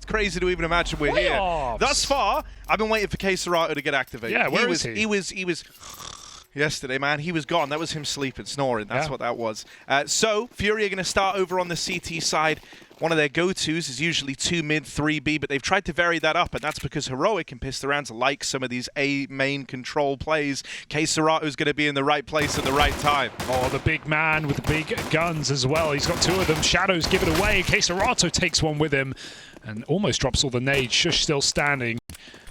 crazy to even imagine we're here. Thus far, I've been waiting for K-Serato to get activated. Yeah, where is he? He was yesterday, man. He was gone. That was him sleeping, snoring. That's what that was. So, FURIA are going to start over on the CT side. One of their go-tos is usually 2 mid, 3 B, but they've tried to vary that up, and that's because Heroic and Pissed Around to like some of these A main control plays. K-Serato is going to be in the right place at the right time. Oh, the big man with the big guns as well. He's got 2 of them. Shadows give it away. K-Serato takes one with him and almost drops all the nades. sjuush still standing.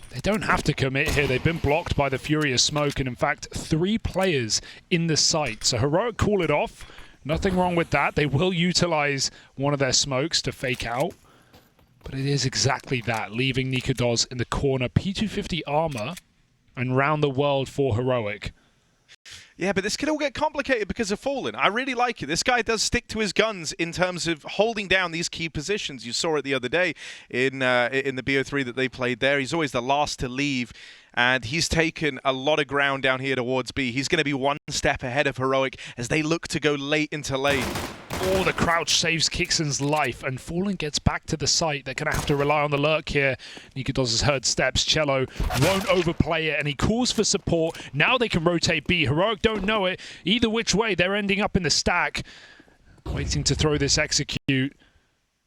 They don't have to commit here. They've been blocked by the FURIA smoke, and in fact, 3 players in the site. So Heroic call it off. Nothing wrong with that. They will utilize one of their smokes to fake out. But it is exactly that, leaving nicoodoz in the corner. P250 armor and round the world for Heroic. Yeah, but this could all get complicated because of Fallen. I really like it. This guy does stick to his guns in terms of holding down these key positions. You saw it the other day in the BO3 that they played there. He's always the last to leave, and he's taken a lot of ground down here towards B. He's going to be one step ahead of Heroic as they look to go late into lane. Oh, the crouch saves Kixon's life, and Fallen gets back to the site. They're going to have to rely on the lurk here. nicoodoz has heard steps. chelo won't overplay it, and he calls for support. Now they can rotate B. Heroic don't know it. Either which way, they're ending up in the stack. Waiting to throw this execute.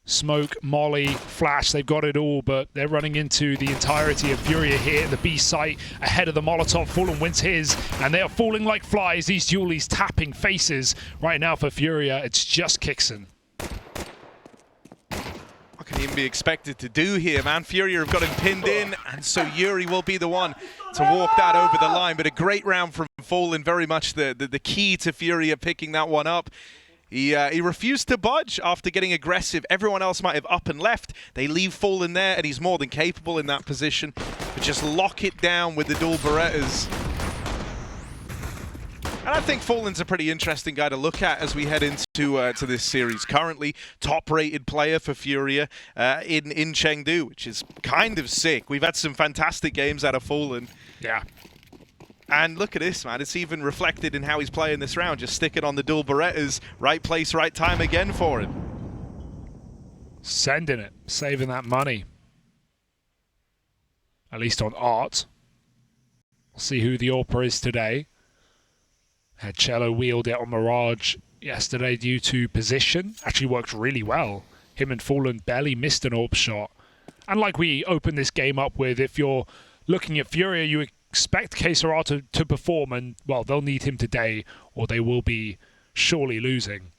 Smoke, molly, flash, they've got it all, but they're running into the entirety of FURIA here in the B site ahead of the Molotov. Fallen wins his, and they are falling like flies. These dualies tapping faces right now for FURIA. It's just Kixon. What can he even be expected to do here, man? FURIA have got him pinned in, and so Yuri will be the one to walk that over the line. But a great round from Fallen, very much the key to FURIA picking that one up. He refused to budge after getting aggressive. Everyone else might have up and left. They leave Fallen there, and he's more than capable in that position. But just lock it down with the dual Berettas. And I think Fallen's a pretty interesting guy to look at as we head into to this series. Currently, top-rated player for FURIA in Chengdu, which is kind of sick. We've had some fantastic games out of Fallen. Yeah. And look at this, man. It's even reflected in how he's playing this round. Just sticking on the dual Berettas. Right place, right time again for him. Sending it. Saving that money. At least on art. We'll see who the AWPer is today. Had chelo wheeled it on Mirage yesterday due to position. Actually worked really well. Him and Fallen barely missed an AWP shot. And like we opened this game up with, if you're looking at FURIA, you expect K-Serato to perform, and, well, they'll need him today or they will be surely losing.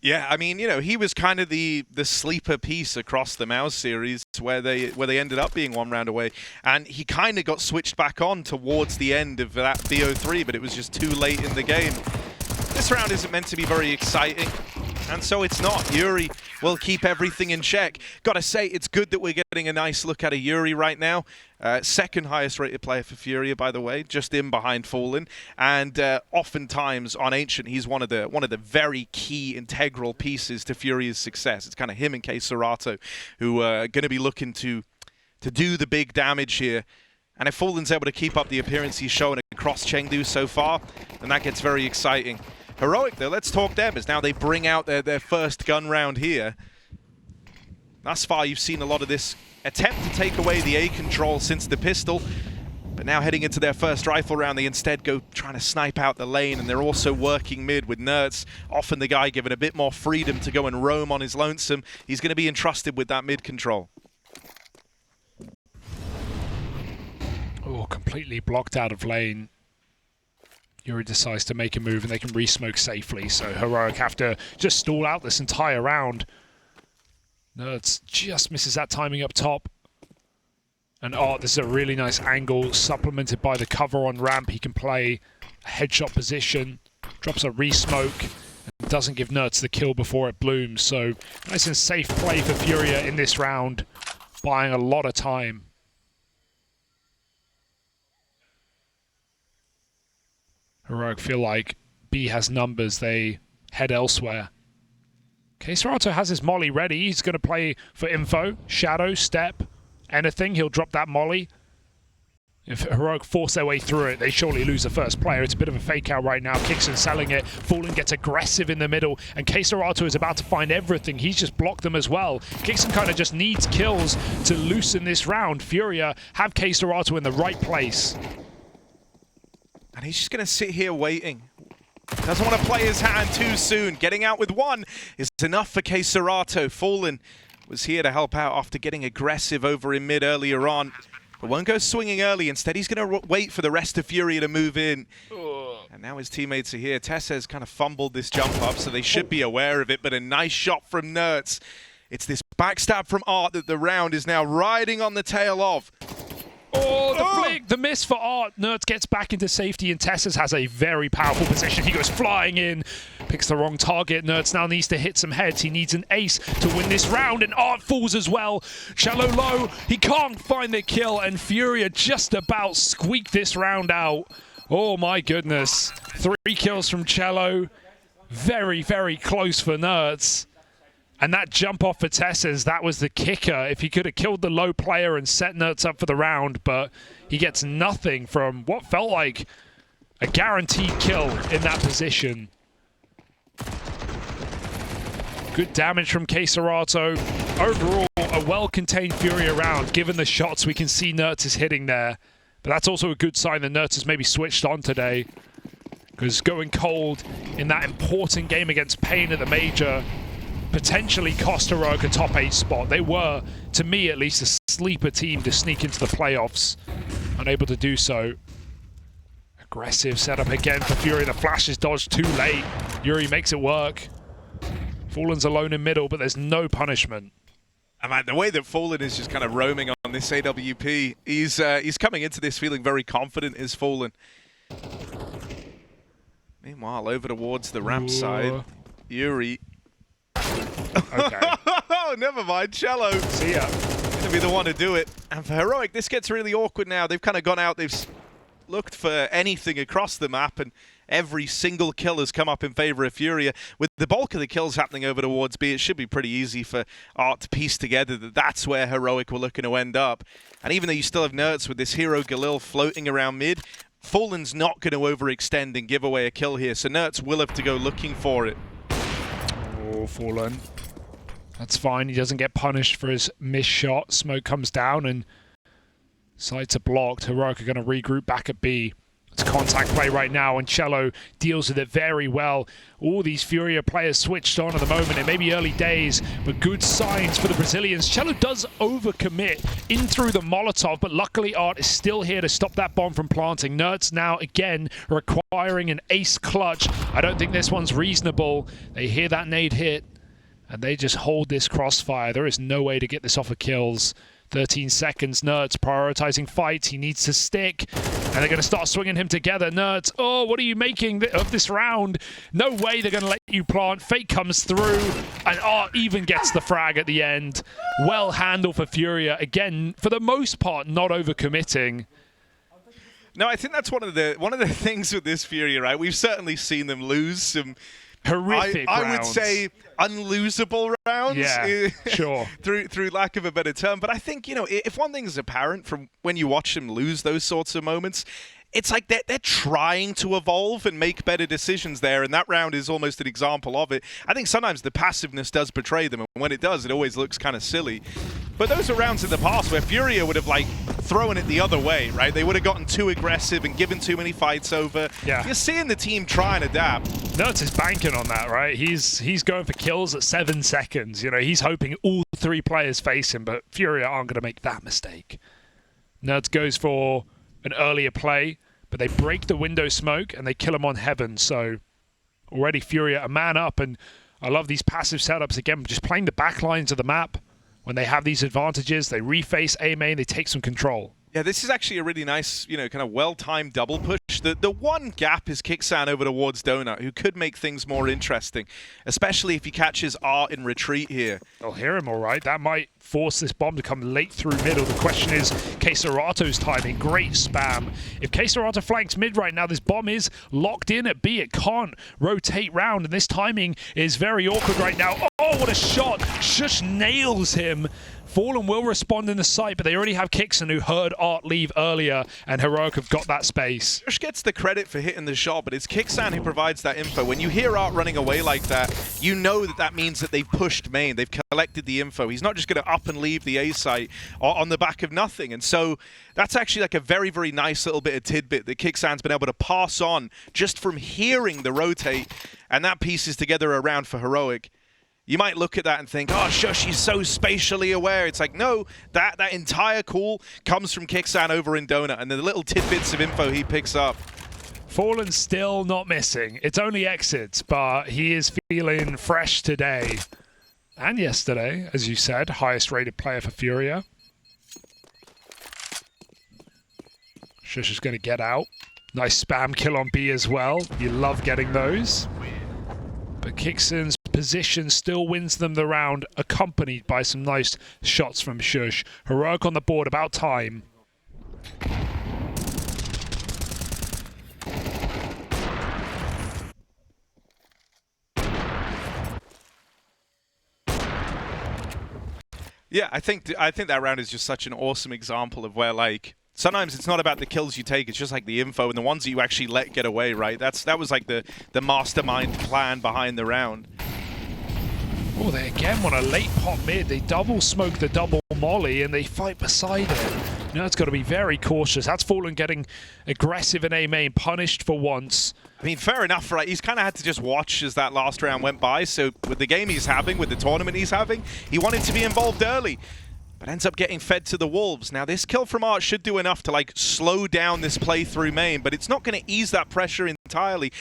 Yeah, I mean, you know, he was kind of the sleeper piece across the Mouse series where they ended up being 1 round away, and he kind of got switched back on towards the end of that BO3, but it was just too late in the game. This round isn't meant to be very exciting, and so it's not. Yuri will keep everything in check. Gotta say, it's good that we're getting a nice look at a Yuri right now. Second highest rated player for FURIA, by the way, just in behind Fallen. And oftentimes on Ancient, he's one of the very key integral pieces to FURIA's success. It's kind of him and K-Serato who are going to be looking to do the big damage here. And if Fallen's able to keep up the appearance he's shown across Chengdu so far, then that gets very exciting. Heroic, though, let's talk them, as now they bring out their first gun round here. Thus far, you've seen a lot of this attempt to take away the A control since the pistol, but now heading into their first rifle round, they instead go trying to snipe out the lane, and they're also working mid with nerds. Often the guy given a bit more freedom to go and roam on his lonesome. He's going to be entrusted with that mid control. Oh, completely blocked out of lane. Yuri decides to make a move, and they can re-smoke safely, so Heroic have to just stall out this entire round. Nerds just misses that timing up top. And this is a really nice angle, supplemented by the cover on ramp. He can play a headshot position, drops a re-smoke, and doesn't give Nerds the kill before it blooms. So nice and safe play for FURIA in this round, buying a lot of time. Heroic feel like B has numbers, they head elsewhere. K-Serato has his molly ready. He's going to play for info. Shadow, step, anything. He'll drop that molly. If Heroic force their way through it, they surely lose the first player. It's a bit of a fake out right now. Kixon selling it. Fallen gets aggressive in the middle, and Keserato is about to find everything. He's just blocked them as well. Kixon kind of just needs kills to loosen this round. Furia have Keserato in the right place. And he's just going to sit here waiting. Doesn't want to play his hand too soon. Getting out with one is enough for Keserato. Fallen was here to help out after getting aggressive over in mid earlier on. But won't go swinging early. Instead, he's going to wait for the rest of Furia to move in. And now his teammates are here. Tess has kind of fumbled this jump up, so they should be aware of it. But a nice shot from Nertz. It's this backstab from Art that the round is now riding on the tail of. Oh, the flick, the miss for Art. Nertz gets back into safety, and Tessus has a very powerful position. He goes flying in, picks the wrong target. Nertz now needs to hit some heads. He needs an ace to win this round, and Art falls as well. Chelo low, he can't find the kill, and Furia just about squeak this round out. Oh my goodness. 3 kills from Chelo. Very, very close for Nertz. And that jump off for Tesses, that was the kicker. If he could have killed the low player and set Nertz up for the round, but he gets nothing from what felt like a guaranteed kill in that position. Good damage from Keserato. Overall, a well-contained Furia round, given the shots we can see Nertz is hitting there. But that's also a good sign that Nertz has maybe switched on today, because going cold in that important game against Pain at the Major potentially cost Heroic a top 8 spot. They were, to me at least, a sleeper team to sneak into the playoffs. Unable to do so. Aggressive setup again for Fury. The flash is dodged too late. Yuri makes it work. Fallen's alone in middle, but there's no punishment. And man, the way that Fallen is just kind of roaming on this AWP, he's coming into this feeling very confident as Fallen. Meanwhile, over towards the ramp side, Yuri. Okay. Oh, never mind. Chelo. See ya. Going to be the one to do it. And for Heroic, this gets really awkward now. They've kind of gone out. They've looked for anything across the map, and every single kill has come up in favor of Furia. With the bulk of the kills happening over towards B, it should be pretty easy for Art to piece together that that's where Heroic were looking to end up. And even though you still have Nertz with this hero Galil floating around mid, Fallen's not going to overextend and give away a kill here, so Nertz will have to go looking for it. Oh, Fallen. That's fine. He doesn't get punished for his missed shot. Smoke comes down and sides are blocked. Heroic are going to regroup back at B. It's contact play right now, and Chelo deals with it very well. All these Furia players switched on at the moment. It may be early days, but good signs for the Brazilians. Chelo does overcommit in through the Molotov, but luckily Art is still here to stop that bomb from planting. Nertz now again requiring an ace clutch. I don't think this one's reasonable. They hear that nade hit, and they just hold this crossfire. There is no way to get this off of kills. 13 seconds, Nertz prioritizing fights. He needs to stick, and they're going to start swinging him together. Nertz, oh, what are you making of this round? No way they're going to let you plant. Fate comes through, and Art even gets the frag at the end. Well handled for Furia. Again, for the most part, not overcommitting. No, I think that's one of the things with this Furia, right? We've certainly seen them lose some horrific rounds. I would say unlosable rounds. Yeah, sure. through lack of a better term. But I think, you know, if one thing is apparent from when you watch them lose those sorts of moments, it's like they're trying to evolve and make better decisions there, and that round is almost an example of it. I think sometimes the passiveness does betray them, and when it does, it always looks kind of silly. But those are rounds in the past where Furia would have, like, thrown it the other way, right? They would have gotten too aggressive and given too many fights over. Yeah. You're seeing the team try and adapt. Nertz is banking on that, right? He's going for kills at 7 seconds. You know, he's hoping all 3 players face him, but Furia aren't going to make that mistake. Nertz goes for an earlier play, but they break the window smoke and they kill him on Heaven. So already Furia a man up, and I love these passive setups. Again, just playing the back lines of the map. When they have these advantages, they reface A main, they take some control. Yeah, this is actually a really nice, you know, kind of well-timed double push. The one gap is Kixan over towards Donut, who could make things more interesting, especially if he catches Art in retreat here. I'll hear him all right. That might force this bomb to come late through middle. The question is Keserato's timing. Great spam. If Keserato flanks mid right now, this bomb is locked in at B. It can't rotate round, and this timing is very awkward right now. Oh, what a shot. Just nails him. Fallen will respond in the site, but they already have Kixen, who heard Art leave earlier, and Heroic have got that space. sjuush gets the credit for hitting the shot, but it's Kixan who provides that info. When you hear Art running away like that, you know that that means that they've pushed main. They've collected the info. He's not just going to up and leave the A site on the back of nothing. And so that's actually like a very, very nice little bit of tidbit that Kixan's been able to pass on just from hearing the rotate, and that pieces together around for Heroic. You might look at that and think, oh, sjuush, he's so spatially aware. It's like, no, that entire call comes from Kixan over in Donut, and the little tidbits of info he picks up. Fallen still not missing. It's only exits, but he is feeling fresh today. And yesterday, as you said, highest rated player for FURIA. sjuush is going to get out. Nice spam kill on B as well. You love getting those. But Kixen's position still wins them the round, accompanied by some nice shots from sjuush. Heroic on the board, about time. Yeah, I think that round is just such an awesome example of where, like, sometimes it's not about the kills you take, it's just like the info and the ones that you actually let get away, right? That was like the mastermind plan behind the round. Oh, they again want a late pop mid. They double smoke the double molly and they fight beside it. Now it's got to be very cautious. That's Fallen getting aggressive in A main, punished for once. I mean, fair enough, right? He's kind of had to just watch as that last round went by. So with the game he's having, with the tournament he's having, he wanted to be involved early, but ends up getting fed to the wolves. Now this kill from Art should do enough to like slow down this play through main, but it's not going to ease that pressure entirely.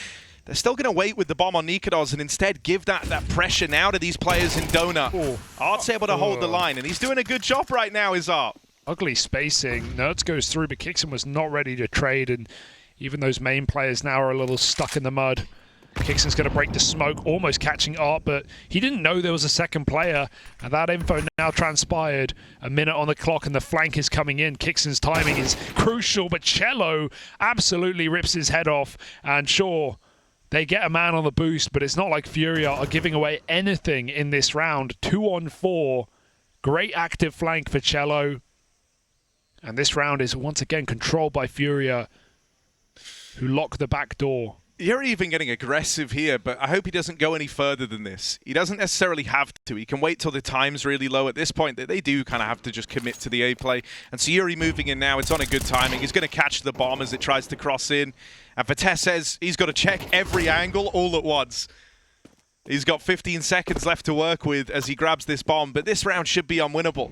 They're still going to wait with the bomb on nicoodoz and instead give that pressure now to these players in Donut. Ooh. Art's able to hold the line, and he's doing a good job right now, is Art. Ugly spacing. Nerds goes through, but Kixen was not ready to trade, and even those main players now are a little stuck in the mud. Kixen's going to break the smoke, almost catching Art, but he didn't know there was a second player, and that info now transpired. A minute on the clock, and the flank is coming in. Kixen's timing is crucial, but chelo absolutely rips his head off, and sure, they get a man on the boost, but it's not like FURIA are giving away anything in this round. 2 on 4. Great active flank for chelo. And this round is once again controlled by FURIA, who lock the back door. You're even getting aggressive here, but I hope he doesn't go any further than this. He doesn't necessarily have to. He can wait till the time's really low. At this point, they do kind of have to just commit to the A play. And so Yuri moving in now. It's on a good timing. He's going to catch the bomb as it tries to cross in. And Vitesse, he's got to check every angle all at once. He's got 15 seconds left to work with as he grabs this bomb, but this round should be unwinnable.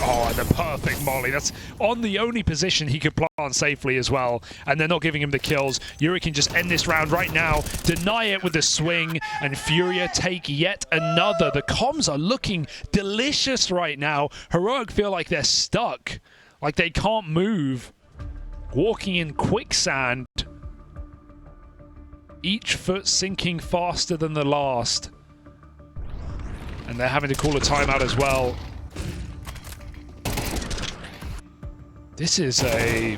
Oh, the perfect molly. That's on the only position he could plant safely as well. And they're not giving him the kills. Yuri can just end this round right now, deny it with the swing, and FURIA take yet another. The comms are looking delicious right now. Heroic feel like they're stuck, like they can't move. Walking in quicksand. Each foot sinking faster than the last. And they're having to call a timeout as well. This is a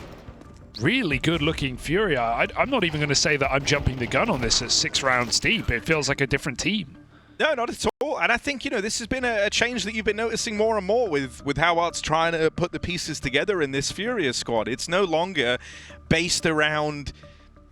really good-looking FURIA. I'm not even going to say that I'm jumping the gun on this at 6 rounds deep. It feels like a different team. No, not at all. And I think, you know, this has been a change that you've been noticing more and more with how Art's trying to put the pieces together in this FURIA squad. It's no longer based around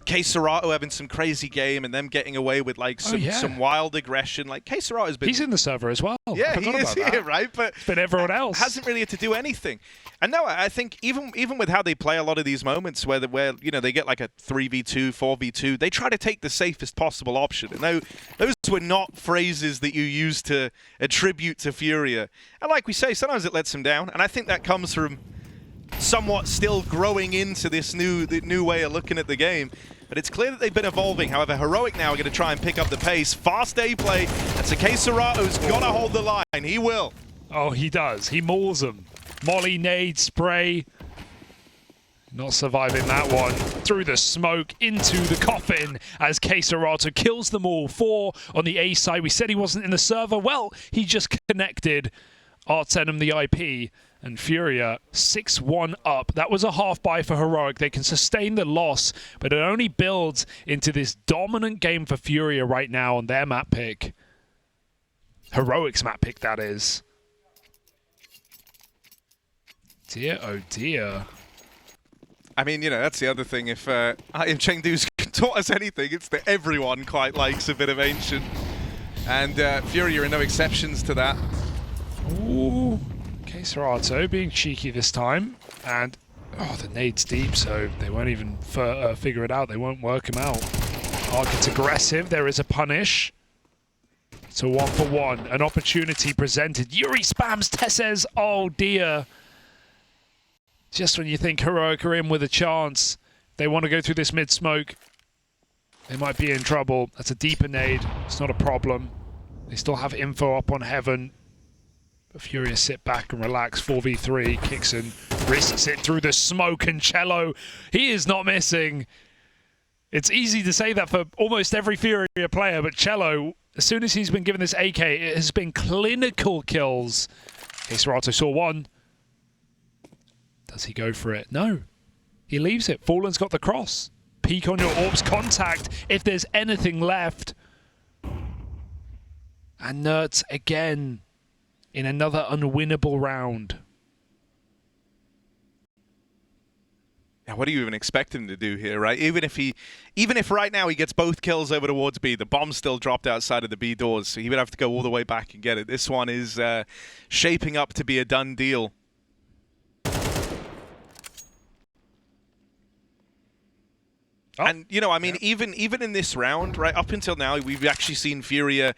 K-Serato having some crazy game and them getting away with like some wild aggression. Like K-Serato's been... He's in the server as well. Yeah, he is here, right? But everyone else hasn't really had to do anything. And no, I think even with how they play a lot of these moments where you know they get like a 3v2, 4v2, they try to take the safest possible option. And those were not phrases that you use to attribute to FURIA. And like we say, sometimes it lets them down. And I think that comes from somewhat still growing into this new way of looking at the game. But it's clear that they've been evolving. However, Heroic now are going to try and pick up the pace. Fast A play. And so K-Serato's got to hold the line. He will. Oh, he does. He mauls them. Molly, nade, spray. Not surviving that one. Through the smoke, into the coffin as K-Serato kills them all. 4 on the A side. We said he wasn't in the server. Well, he just connected. Art sent him the IP. And FURIA 6-1 up. That was a half buy for Heroic. They can sustain the loss, but it only builds into this dominant game for FURIA right now on their map pick. Heroic's map pick, that is. Dear, oh dear. I mean, you know, that's the other thing. If IEM Chengdu's taught us anything, it's that everyone quite likes a bit of Ancient. And FURIA are no exceptions to that. Ooh. Serato being cheeky this time. And, oh, the nade's deep, so they won't even figure it out. They won't work him out. Arc gets aggressive. There is a punish. So 1-for-1. An opportunity presented. Yuri spams Tesses. Oh, dear. Just when you think Heroic are in with a chance, they want to go through this mid-smoke. They might be in trouble. That's a deeper nade. It's not a problem. They still have info up on Heaven. But FURIA sit back and relax. 4v3. Kixen risks it through the smoke, and chelo, he is not missing. It's easy to say that for almost every FURIA player, but chelo, as soon as he's been given this AK, it has been clinical kills. Serato saw one. Does he go for it? No. He leaves it. Fallen's got the cross. Peek on your orbs contact if there's anything left. And Nerds again in another unwinnable round. Now, what do you even expect him to do here, right? Even if right now he gets both kills over towards B, the bomb's still dropped outside of the B doors, so he would have to go all the way back and get it. This one is shaping up to be a done deal. Oh. And, you know, I mean, even in this round, right, up until now, we've actually seen FURIA.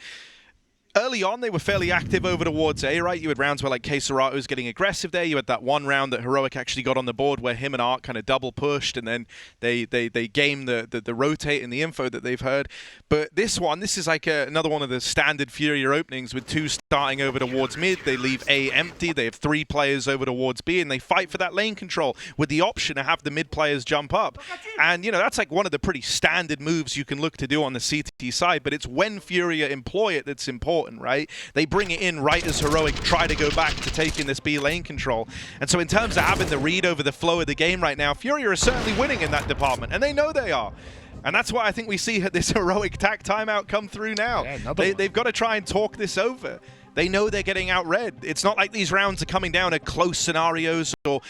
Early on, they were fairly active over towards A, right? You had rounds where, like, Serato was getting aggressive there. You had that one round that Heroic actually got on the board where him and Arc kind of double pushed, and then they game the rotate and the info that they've heard. But this is like another one of the standard FURIA openings with two starting over towards mid. They leave A empty. They have 3 players over towards B, and they fight for that lane control with the option to have the mid players jump up. And, you know, that's like one of the pretty standard moves you can look to do on the CT side, but it's when FURIA employ it that's important. Right? They bring it in right as Heroic try to go back to taking this B lane control. And so in terms of having the read over the flow of the game right now, FURIA are certainly winning in that department, and they know they are. And that's why I think we see this Heroic tack timeout come through now. Yeah, they've got to try and talk this over. They know they're getting outread. It's not like these rounds are coming down at close scenarios or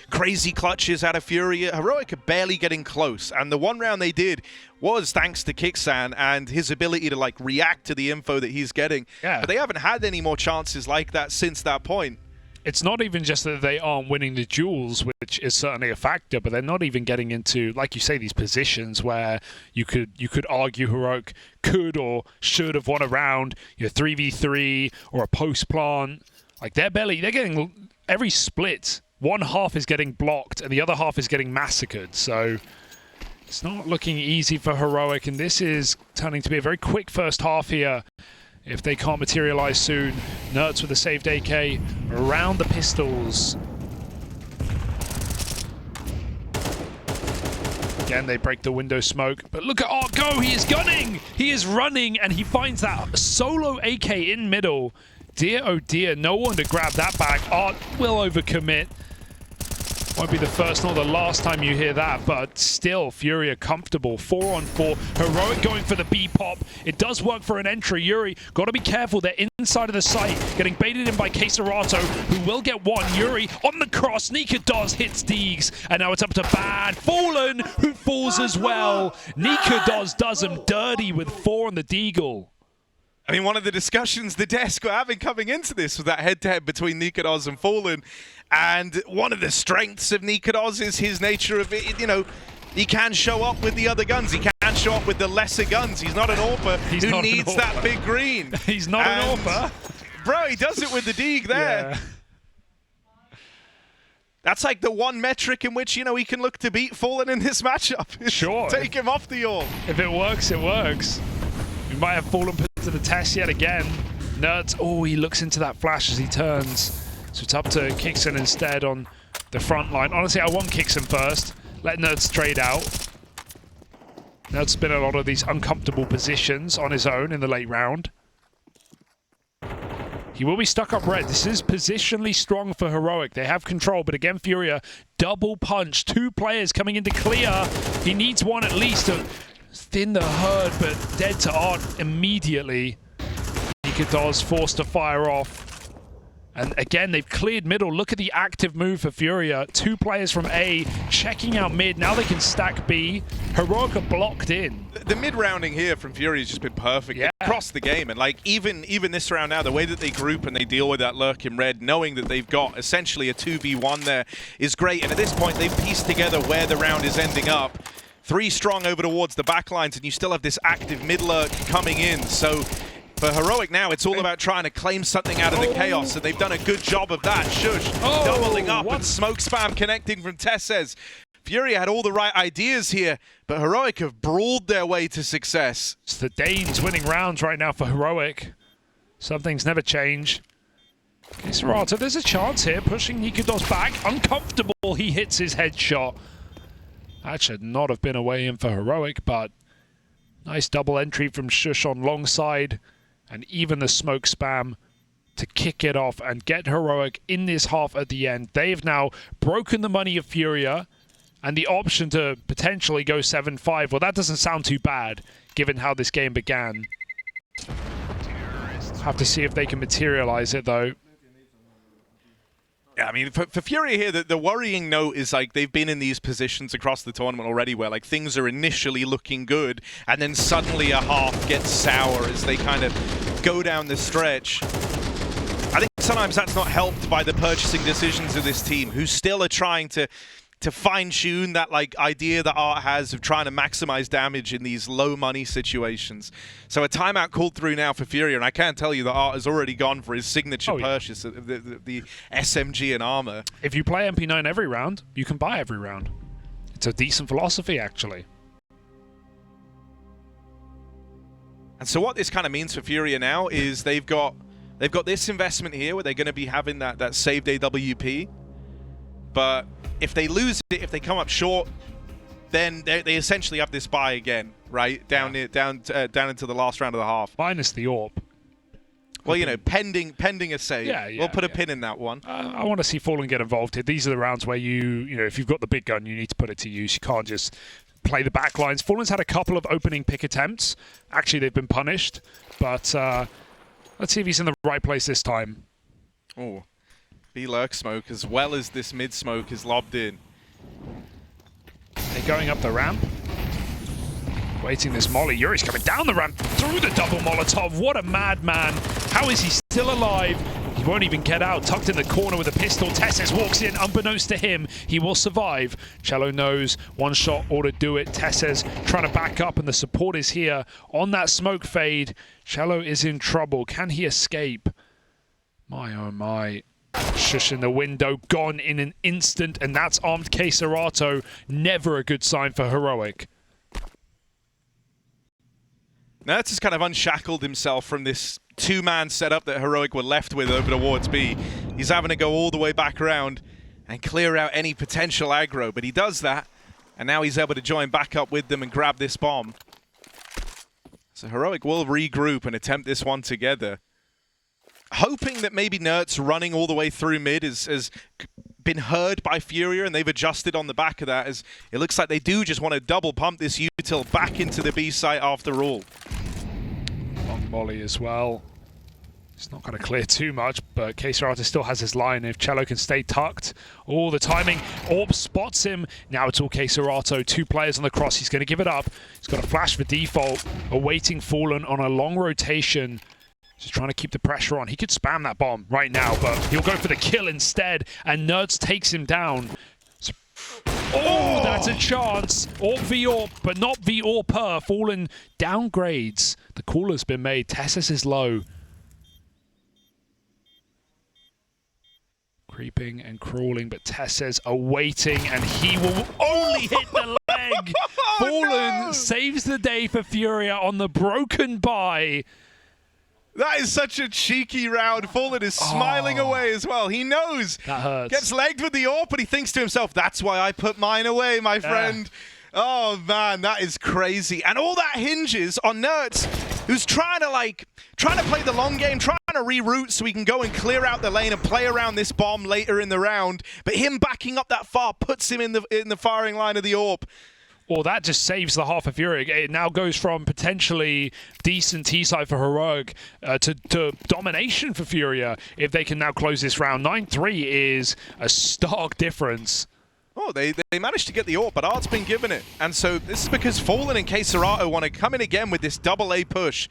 crazy clutches out of FURIA. Heroic are barely getting close, and the one round they did was thanks to Kixan and his ability to like react to the info that he's getting. Yeah. But they haven't had any more chances like that since that point. It's not even just that they aren't winning the duels, which is certainly a factor, but they're not even getting into, like you say, these positions where you could argue Heroic could or should have won a round, 3v3 or a post plant. Like they're getting every split. One half is getting blocked and the other half is getting massacred. So it's not looking easy for Heroic, and this is turning to be a very quick first half here. If they can't materialize soon, Nerds with a saved AK around the pistols. Again, they break the window smoke, but look at Art go! He is gunning! He is running, and he finds that solo AK in middle. Dear, oh dear, no one to grab that back. Art will overcommit. Won't be the first nor the last time you hear that, but still, FURIA comfortable. 4-on-4. Heroic going for the B-pop. It does work for an entry. Yuri, got to be careful. They're inside of the site, getting baited in by Serato, who will get one. Yuri on the cross. nicoodoz hits Deegs, and now it's up to Bad. Fallen, who falls as well. nicoodoz does him dirty with 4 on the Deagle. I mean, one of the discussions the desk were having coming into this was that head-to-head between nicoodoz and Fallen. And one of the strengths of nicoodoz is his nature of it. You know, he can show up with the other guns. He can show up with the lesser guns. He's not an AWPer who needs that big green. He's not an AWPer. Bro, he does it with the Deeg there. Yeah. That's like the one metric in which, you know, he can look to beat Fallen in this matchup. Sure. Take him off the AWP. If it works, it works. We might have Fallen put to the test yet again. Nerds, oh, he looks into that flash as he turns. So it's up to Kixen instead on the front line. Honestly, I want Kixen first. Let Nerds trade out. Nerds been in a lot of these uncomfortable positions on his own in the late round. He will be stuck up red. This is positionally strong for Heroic. They have control, but again, FURIA, double punch. 2 players coming into clear. He needs one at least to thin the herd, but dead to Art immediately. nicoodoz forced to fire off. And again, they've cleared middle. Look at the active move for FURIA. 2 players from A checking out mid. Now they can stack B. Heroic are blocked in. The mid-rounding here from FURIA has just been perfect across the game. And like even this round now, the way that they group and they deal with that lurk in red, knowing that they've got essentially a 2v1 there is great. And at this point, they've pieced together where the round is ending up. 3 strong over towards the backlines, and you still have this active mid-lurk coming in. So for Heroic now, it's all about trying to claim something out of the chaos, and they've done a good job of that. sjuush doubling up and smoke spam connecting from Tesses. FURIA had all the right ideas here, but Heroic have brawled their way to success. It's the Danes winning rounds right now for Heroic. Some things never change. Serato, there's a chance here, pushing nicoodoz back. Uncomfortable, he hits his headshot. That should not have been a way in for Heroic, but nice double entry from sjuush on long side. And even the smoke spam to kick it off and get Heroic in this half at the end. They've now broken the money of FURIA and the option to potentially go 7-5. Well, that doesn't sound too bad, given how this game began. Have to see if they can materialize it, though. Yeah, I mean, for FURIA here, the worrying note is like they've been in these positions across the tournament already where like things are initially looking good and then suddenly a half gets sour as they kind of go down the stretch. I think sometimes that's not helped by the purchasing decisions of this team, who still are trying to fine-tune that like idea that Art has of trying to maximize damage in these low money situations. So a timeout called through now for FURIA, and I can't tell you that Art has already gone for his signature purchase of the SMG and armor. If you play MP9 every round, you can buy every round. It's a decent philosophy, actually. And so what this kind of means for FURIA now is they've got this investment here where they're going to be having that saved AWP. But if they lose it, if they come up short, then they essentially have this buy again, right? Down into the last round of the half. Minus the AWP. Well, you know, pending a save. We'll put a pin in that one. I want to see Fallen get involved here. These are the rounds where you know, if you've got the big gun, you need to put it to use. You can't just play the back lines. Fallen's had a couple of opening pick attempts. Actually, they've been punished. But let's see if he's in the right place this time. Oh. B-lurk smoke as well as this mid smoke is lobbed in. They're going up the ramp. Waiting this molly. Yuri's coming down the ramp through the double Molotov. What a madman. How is he still alive? He won't even get out. Tucked in the corner with a pistol. Tesses walks in. Unbeknownst to him, he will survive. Chelo knows one shot ought to do it. Tesses trying to back up, and the support is here on that smoke fade. Chelo is in trouble. Can he escape? My oh my. sjuush in the window, gone in an instant, and that's armed Serato. Never a good sign for Heroic. Nertz has kind of unshackled himself from this two-man setup that Heroic were left with over towards B. He's having to go all the way back around and clear out any potential aggro, but he does that, and now he's able to join back up with them and grab this bomb. So Heroic will regroup and attempt this one together. Hoping that maybe Nertz running all the way through mid has been heard by FURIA, and they've adjusted on the back of that, as it looks like they do just want to double pump this util back into the B site after all. Long molly as well. It's not going to clear too much, but Serato still has his line. If Chelo can stay tucked, the timing. Orb spots him. Now it's all Serato. 2 players on the cross. He's going to give it up. He's got a flash for default. Awaiting Fallen on a long rotation. Just trying to keep the pressure on. He could spam that bomb right now, but he'll go for the kill instead, and Nertz takes him down. So, that's a chance. AWP v AWP, but not v AWPer. Fallen downgrades. The call has been made. Tesses is low. Creeping and crawling, but Tesses awaiting, and he will only hit the leg. Fallen saves the day for FURIA on the broken buy. That is such a cheeky round. Fallen is smiling away as well. He knows. That hurts. Gets legged with the AWP, but he thinks to himself, that's why I put mine away, my friend. Oh, man, that is crazy. And all that hinges on Nertz, who's trying to play the long game, trying to reroute so he can go and clear out the lane and play around this bomb later in the round. But him backing up that far puts him in the firing line of the AWP. Well, that just saves the half of FURIA. It now goes from potentially decent T-side for Heroic to domination for FURIA if they can now close this round. 9-3 is a stark difference. Oh, they managed to get the AWP, but Art's been given it. And so this is because Fallen and K-Serato want to come in again with this double-A push.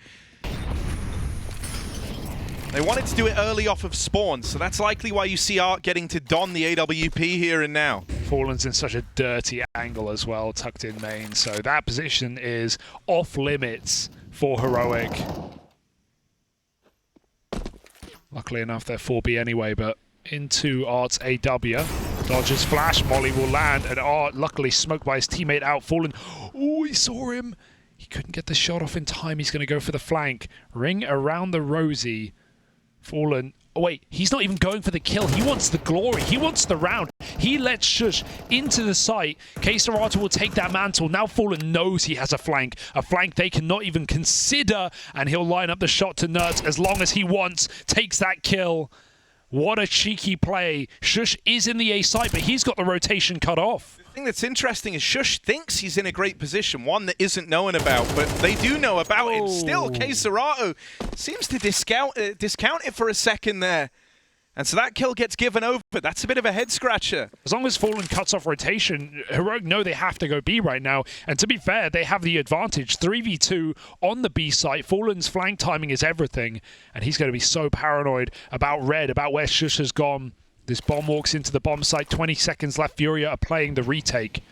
They wanted to do it early off of spawn, so that's likely why you see Art getting to don the AWP here and now. Fallen's in such a dirty angle as well, tucked in main, so that position is off limits for Heroic. Luckily enough, they're 4B anyway, but into Art's AW. Dodges flash, Molly will land, and Art, luckily smoked by his teammate out. Fallen, oh, he saw him. He couldn't get the shot off in time. He's going to go for the flank. Ring around the Rosie. Fallen, oh wait, he's not even going for the kill. He wants the glory. He wants the round. He lets sjuush into the site. K-Serato will take that mantle. Now Fallen knows he has a flank they cannot even consider, and he'll line up the shot to Nert as long as he wants. Takes that kill. What a cheeky play. sjuush is in the A site, but he's got the rotation cut off. The thing that's interesting is sjuush thinks he's in a great position, one that isn't known about, but they do know about him. Still, K-Serato seems to discount it for a second there. And so that kill gets given over. That's a bit of a head-scratcher. As long as Fallen cuts off rotation, Heroic know they have to go B right now. And to be fair, they have the advantage. 3v2 on the B site. Fallen's flank timing is everything. And he's going to be so paranoid about red, about where sjuush has gone. This bomb walks into the bomb site. 20 seconds left. FURIA are playing the retake.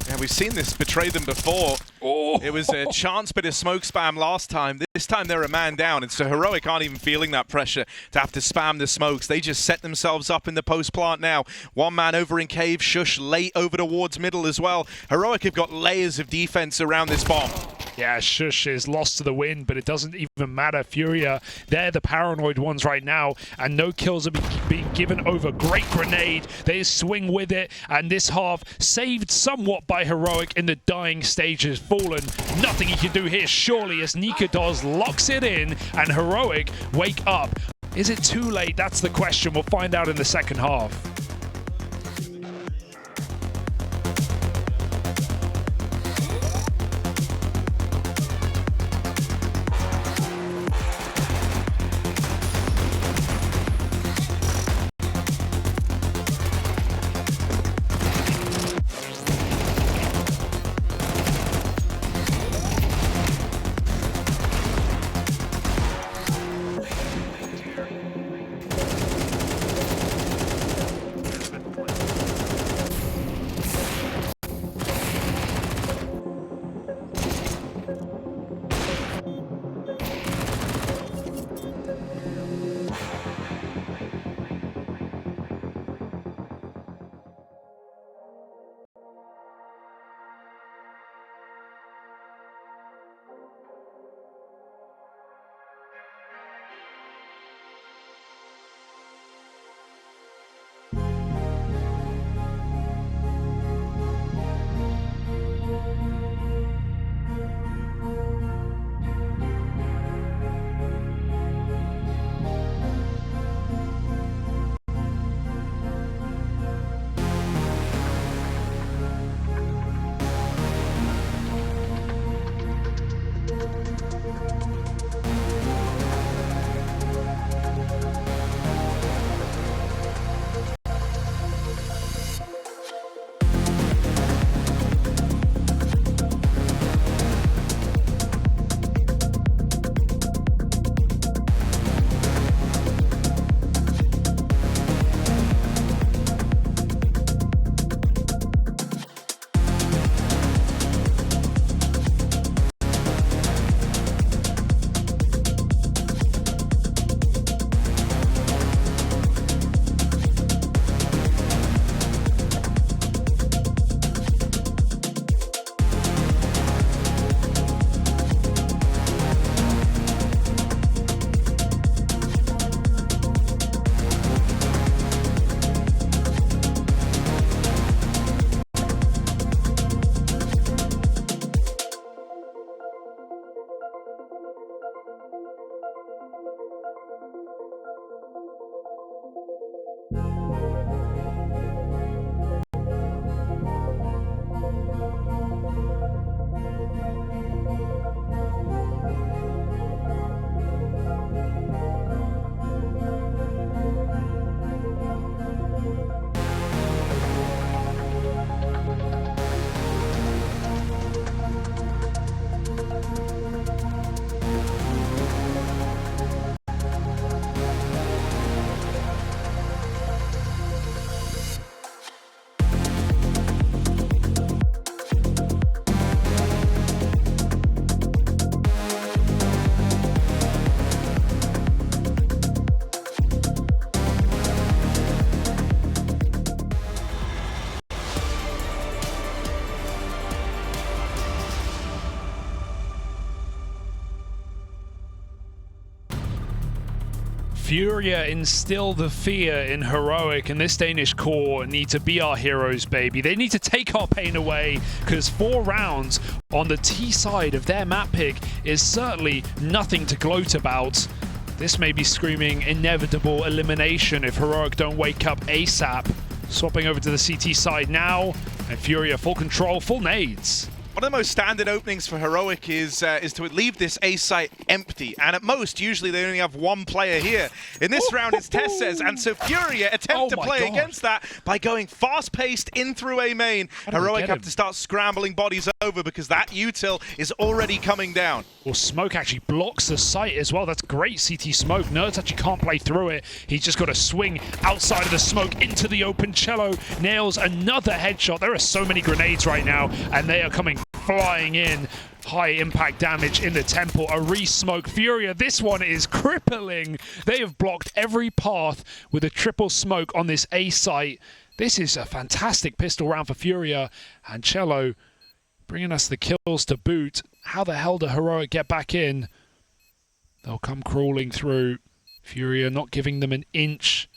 Yeah, we've seen this betray them before. Oh. It was a chance bit of smoke spam last time. This time they're a man down, and so Heroic aren't even feeling that pressure to have to spam the smokes. They just set themselves up in the post plant now. One man over in cave, sjuush late over towards middle as well. Heroic have got layers of defense around this bomb. Yeah, sjuush is lost to the wind, but it doesn't even matter. FURIA, they're the paranoid ones right now, and no kills are being given over. Great grenade. They swing with it, and this half saved somewhat by Heroic in the dying stages. Fallen, nothing he can do here, surely, as nicoodoz locks it in, and Heroic wake up. Is it too late? That's the question. We'll find out in the second half. FURIA instill the fear in Heroic, and this Danish core need to be our heroes, baby. They need to take our pain away, because 4 rounds on the T side of their map pick is certainly nothing to gloat about. This may be screaming inevitable elimination if Heroic don't wake up ASAP. Swapping over to the CT side now, and FURIA full control, full nades. One of the most standard openings for Heroic is to leave this A site empty, and at most, usually they only have 1 player here. In this round, it's Tessez, and so FURIA attempt to play against that by going fast-paced in through A main. Heroic have to start scrambling bodies over because that util is already coming down. Well, smoke actually blocks the site as well. That's great CT smoke. Nerds actually can't play through it. He's just got to swing outside of the smoke into the open. Chelo nails another headshot. There are so many grenades right now, and they are coming flying in. High impact damage in the temple. A re-smoke. FURIA, this one is crippling. They have blocked every path with a triple smoke on this A site. This is a fantastic pistol round for FURIA, and Chelo bringing us the kills to boot. How the hell do Heroic get back in? They'll come crawling through. FURIA not giving them an inch.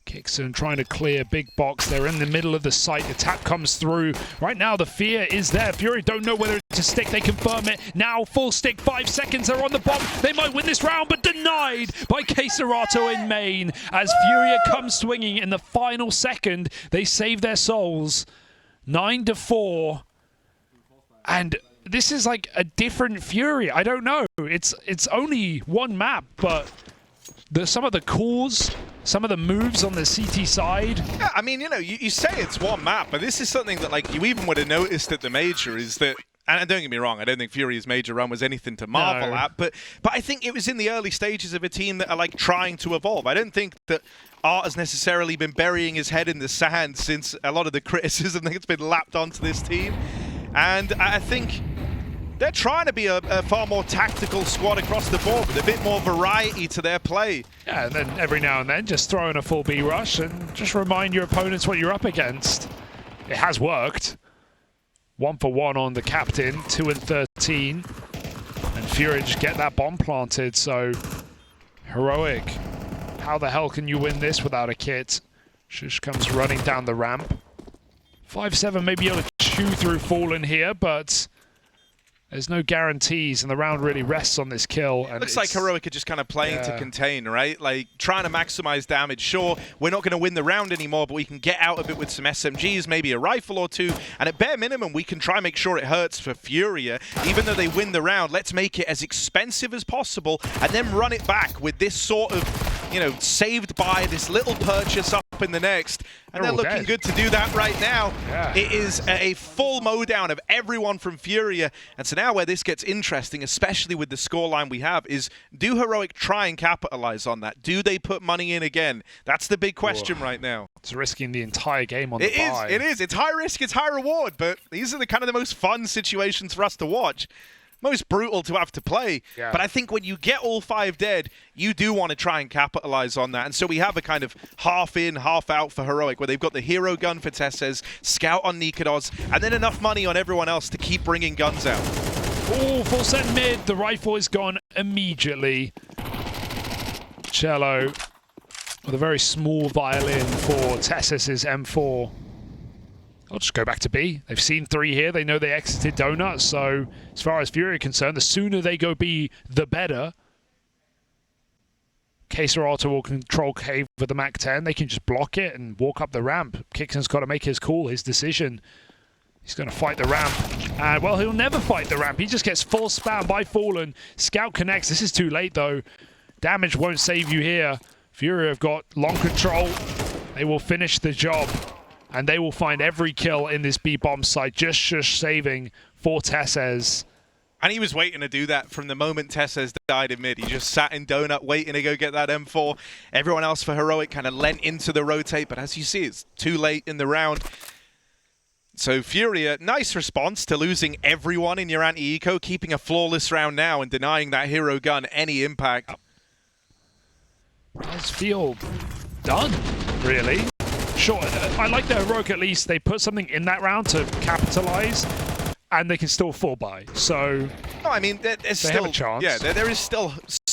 Kixon trying to clear big box. They're in the middle of the site. The tap comes through. Right now, the fear is there. FURIA don't know whether it's a stick. They confirm it. Now, full stick. 5 seconds. They're on the bomb. They might win this round, but denied by Keserato in main. As FURIA comes swinging in the final second, they save their souls. 9-4. And this is like a different FURIA. I don't know. It's only 1 map, but some of the cores, some of the moves on the CT side. Yeah, I mean, you know, you say it's 1 map, but this is something that, like, you even would have noticed at the major is that, and don't get me wrong, I don't think FURIA's major run was anything to marvel at, but I think it was in the early stages of a team that are, like, trying to evolve. I don't think that Art has necessarily been burying his head in the sand since a lot of the criticism that's been lapped onto this team. And I think they're trying to be a far more tactical squad across the board with a bit more variety to their play. Yeah, and then every now and then just throw in a full B rush and just remind your opponents what you're up against. It has worked. 1 for 1 on the captain, 2 and 13. And FURIA just get that bomb planted, so Heroic. How the hell can you win this without a kit? sjuush comes running down the ramp. 5-7 may be able to chew through Fallen here, but there's no guarantees, and the round really rests on this kill. And looks like Heroic are just kind of playing to contain, right? Like, trying to maximize damage. Sure, we're not going to win the round anymore, but we can get out of it with some SMGs, maybe a rifle or 2, and at bare minimum, we can try and make sure it hurts for FURIA. Even though they win the round, let's make it as expensive as possible, and then run it back with this sort of, you know, saved by this little purchase up in the next. And they're looking good to do that right now. Yeah. It is a full mowdown of everyone from FURIA. And so now where this gets interesting, especially with the scoreline we have, is do Heroic try and capitalize on that? Do they put money in again? That's the big question right now. It's risking the entire game on the buy. It is. It's high risk, it's high reward, but these are the kind of the most fun situations for us to watch. Most brutal to have to play, but I think when you get all 5 dead, you do want to try and capitalize on that. And so we have a kind of half in, half out for Heroic, where they've got the hero gun for Tessez, scout on nicoodoz, and then enough money on everyone else to keep bringing guns out. Oh, full set mid. The rifle is gone immediately. Chelo with a very small violin for Tessez's M4. I'll just go back to B. They've seen 3 here. They know they exited Donut. So as far as FURIA are concerned, the sooner they go B, the better. Keserato will control cave with the MAC-10. They can just block it and walk up the ramp. Kixon's got to make his call, his decision. He's going to fight the ramp. And, well, he'll never fight the ramp. He just gets full spam by Fallen. Scout connects. This is too late, though. Damage won't save you here. FURIA have got long control. They will finish the job. And they will find every kill in this B-bomb site, just sjuush saving for Tessez. And he was waiting to do that from the moment Tessez died in mid. He just sat in Donut waiting to go get that M4. Everyone else for Heroic kind of lent into the rotate, but as you see, it's too late in the round. So FURIA, nice response to losing everyone in your anti-eco, keeping a flawless round now and denying that hero gun any impact. Does feel done, really. Sure, I like the Heroic at least. They put something in that round to capitalize, and they can still fall by. So no, I mean, there's still have a chance. Yeah, there is still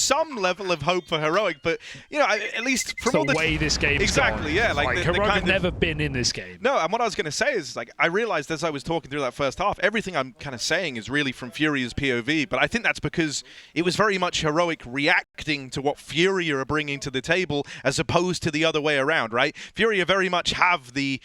some level of hope for Heroic, but you know, at least from all the way this game's exactly, gone. Yeah, like Heroic have never been in this game. No, and what I was going to say is, like, I realized as I was talking through that first half, everything I'm kind of saying is really from Furia's POV, but I think that's because it was very much Heroic reacting to what Furia are bringing to the table, as opposed to the other way around, right? Furia very much have the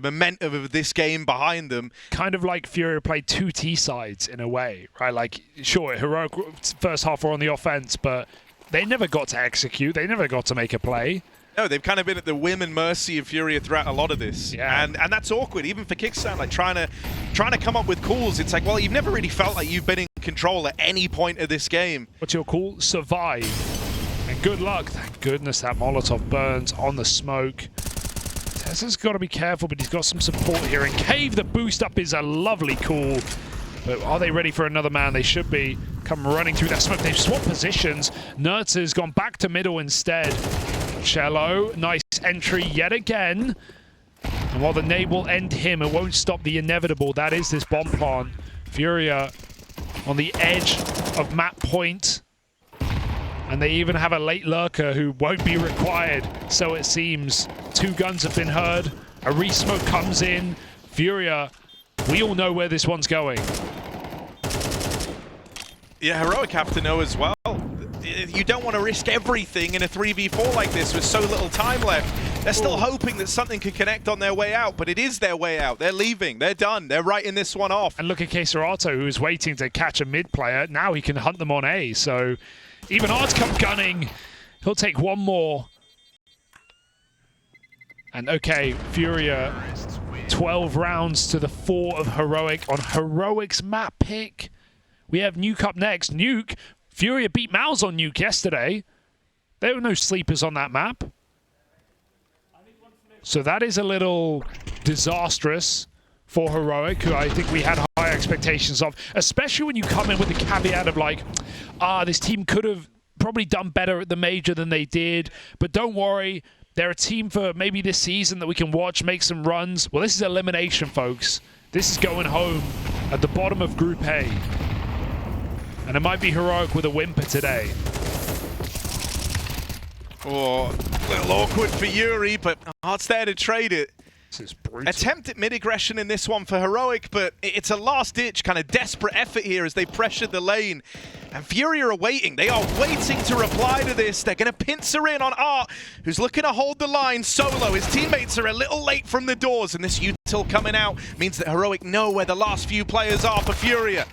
momentum of this game behind them. Kind of like Furia played two T sides in a way, right? Like, sure, Heroic first half were on the offense, but they never got to execute. They never got to make a play. No, they've kind of been at the whim and mercy of Furia throughout a lot of this. Yeah. And that's awkward, even for Kickstand, like trying to come up with calls. It's like, well, you've never really felt like you've been in control at any point of this game. What's your call? Survive. And good luck. Thank goodness that Molotov burns on the smoke. Tessa's got to be careful, but he's got some support here. And Cave, the boost up is a lovely call. But are they ready for another man? They should be. Come running through that smoke. They've swapped positions. Nertz has gone back to middle instead. Chelo, nice entry yet again. And while the nade will end him, it won't stop the inevitable. That is this bomb plant. Furia on the edge of map point. And they even have a late lurker who won't be required, so it seems. Two guns have been heard. A re-smoke comes in. Furia, we all know where this one's going. Yeah, Heroic have to know as well. You don't want to risk everything in a 3v4 like this with so little time left. They're still hoping that something could connect on their way out, but it is their way out. They're leaving. They're done. They're writing this one off. And look at Keserato, who's waiting to catch a mid player. Now he can hunt them on A, so even Art's come gunning. He'll take one more. And okay, Furia, 12 rounds to the 4 of Heroic on Heroic's map pick. We have Nuke up next. Nuke, Furia beat Mouse on Nuke yesterday. There were no sleepers on that map. So that is a little disastrous for Heroic, who I think we had high expectations of, especially when you come in with the caveat of like, this team could have probably done better at the major than they did, but don't worry, they're a team for maybe this season that we can watch, make some runs. Well, this is elimination, folks. This is going home at the bottom of Group A. And it might be Heroic with a whimper today. Oh, a little awkward for Yuri, but Art's there to trade it. This is brutal. Attempt at mid-aggression in this one for Heroic, but it's a last-ditch kind of desperate effort here as they pressure the lane. And Furia are waiting. They are waiting to reply to this. They're going to pincer in on Art, who's looking to hold the line solo. His teammates are a little late from the doors, and this util coming out means that Heroic know where the last few players are for Furia.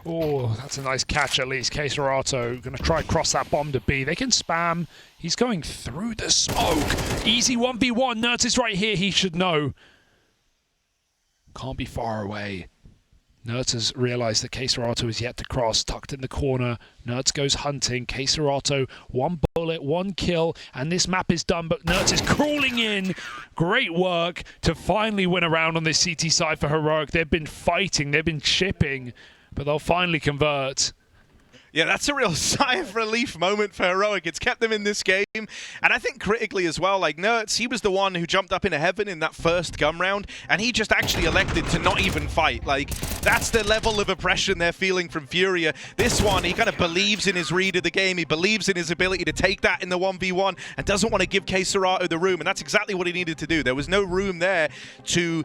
Oh, that's a nice catch at least. Keserato going to try cross that bomb to B. They can spam. He's going through the smoke. Easy 1v1. Nertz is right here. He should know. Can't be far away. Nertz has realized that Keserato is yet to cross. Tucked in the corner. Nertz goes hunting. Keserato, 1 bullet, 1 kill. And this map is done, but Nertz is crawling in. Great work to finally win a round on this CT side for Heroic. They've been fighting. They've been chipping. But they'll finally convert. Yeah, that's a real sigh of relief moment for Heroic. It's kept them in this game. And I think critically as well, like Nertz, he was the one who jumped up into heaven in that first gun round, and he just actually elected to not even fight. Like, that's the level of oppression they're feeling from Furia. This one, he kind of believes in his read of the game. He believes in his ability to take that in the 1v1 and doesn't want to give Keserato the room. And that's exactly what he needed to do. There was no room there to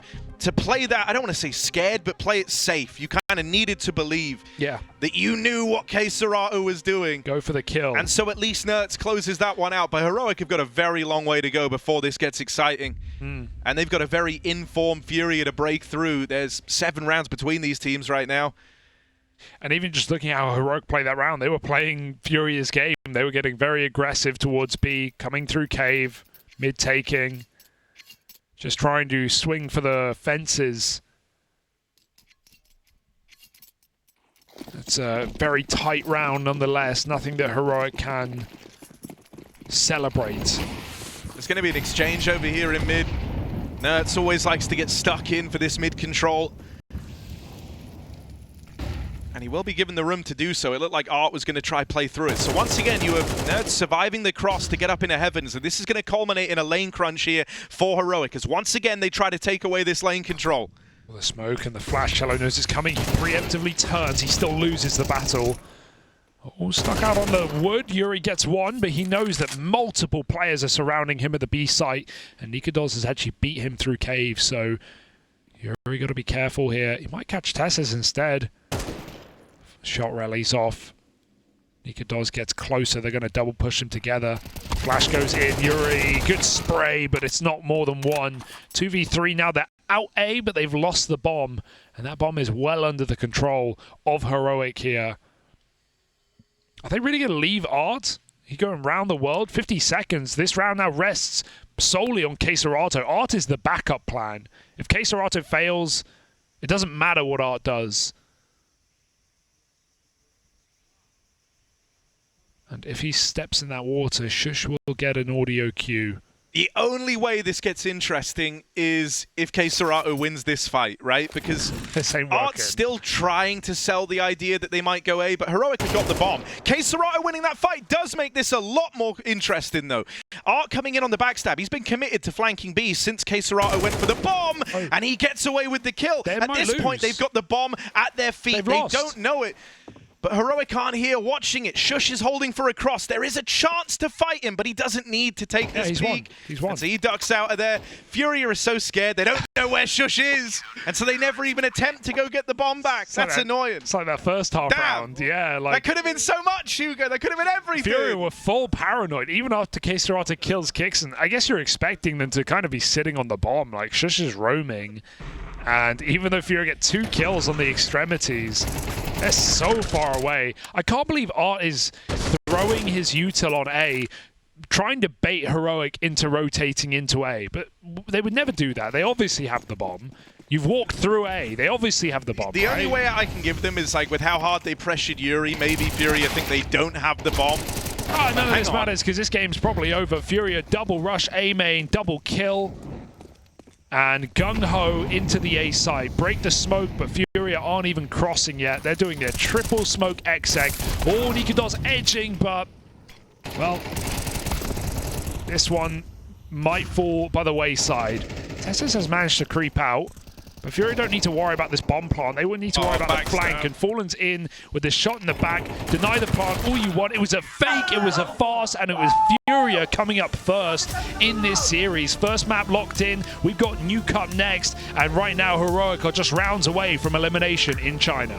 play that, I don't want to say scared, but play it safe. You kind of needed to believe that you knew what Keserato was doing. Go for the kill. And so at least Nertz closes that one out. But Heroic have got a very long way to go before this gets exciting. And they've got a very informed Furia to break through. There's 7 rounds between these teams right now. And even just looking at how Heroic played that round, they were playing Furia's game. They were getting very aggressive towards B, coming through cave, mid-taking. Just trying to swing for the fences. It's a very tight round nonetheless. Nothing that Heroic can celebrate. There's going to be an exchange over here in mid. Nertz always likes to get stuck in for this mid control. And he will be given the room to do so. It looked like Art was going to try play through it. So once again, you have Nertz surviving the cross to get up into heavens. And this is going to culminate in a lane crunch here for Heroic, as once again they try to take away this lane control. Well, the smoke and the flash, Chelo knows it's coming. He preemptively turns. He still loses the battle. All stuck out on the wood. Yuri gets one, but he knows that multiple players are surrounding him at the B site, and nicoodoz has actually beat him through cave, so Yuri got to be careful here. He might catch Tessus instead. Shot rallies off. nicoodoz gets closer. They're going to double push him together. Flash goes in. Yuri, good spray, but it's not more than one. 2v3 now. They're out A, but they've lost the bomb, and that bomb is well under the control of Heroic here. Are they really going to leave Art? He's going around the world. 50 seconds. This round now rests solely on kCelato. Art is the backup plan. If kCelato fails, it doesn't matter what Art does. And if he steps in that water, sjuush will get an audio cue. The only way this gets interesting is if kCelato wins this fight, right? Because Art's still trying to sell the idea that they might go A, but Heroic have got the bomb. kCelato winning that fight does make this a lot more interesting, though. Art coming in on the backstab. He's been committed to flanking B since kCelato went for the bomb, and he gets away with the kill. At this point, they've got the bomb at their feet. They don't know it. But Heroic aren't here watching it. Sjuush is holding for a cross. There is a chance to fight him, but he doesn't need to take this peek. He's won. And so he ducks out of there. FURIA is so scared. They don't know where Sjuush is. And so they never even attempt to go get the bomb back. That's annoying. It's like that first half round. Yeah, like that could have been so much, Hugo. That could have been everything. FURIA were full paranoid. Even after kCelato kills Kixen, I guess you're expecting them to kind of be sitting on the bomb. Like, Sjuush is roaming. And even though FURIA get 2 kills on the extremities, they're so far away. I can't believe Art is throwing his util on A, trying to bait Heroic into rotating into A. But they would never do that. They obviously have the bomb. You've walked through A. They obviously have the bomb. The only way I can give them is like with how hard they pressured Yuri, maybe FURIA think they don't have the bomb. Oh, none of this matters because this game's probably over. FURIA double rush A main, double kill. And gung-ho into the A side. Break the smoke, but FURIA aren't even crossing yet. They're doing their triple smoke exec. Oh, nicoodoz edging, but, well, this one might fall by the wayside. Tessus has managed to creep out. But FURIA don't need to worry about this bomb plant. They wouldn't need to worry about the flank. And Fallen's in with this shot in the back. Deny the plant. All you want. It was a fake. It was a farce. And it was FURIA coming up first in this series. First map locked in. We've got Nuke up next. And right now, Heroic are just rounds away from elimination in China.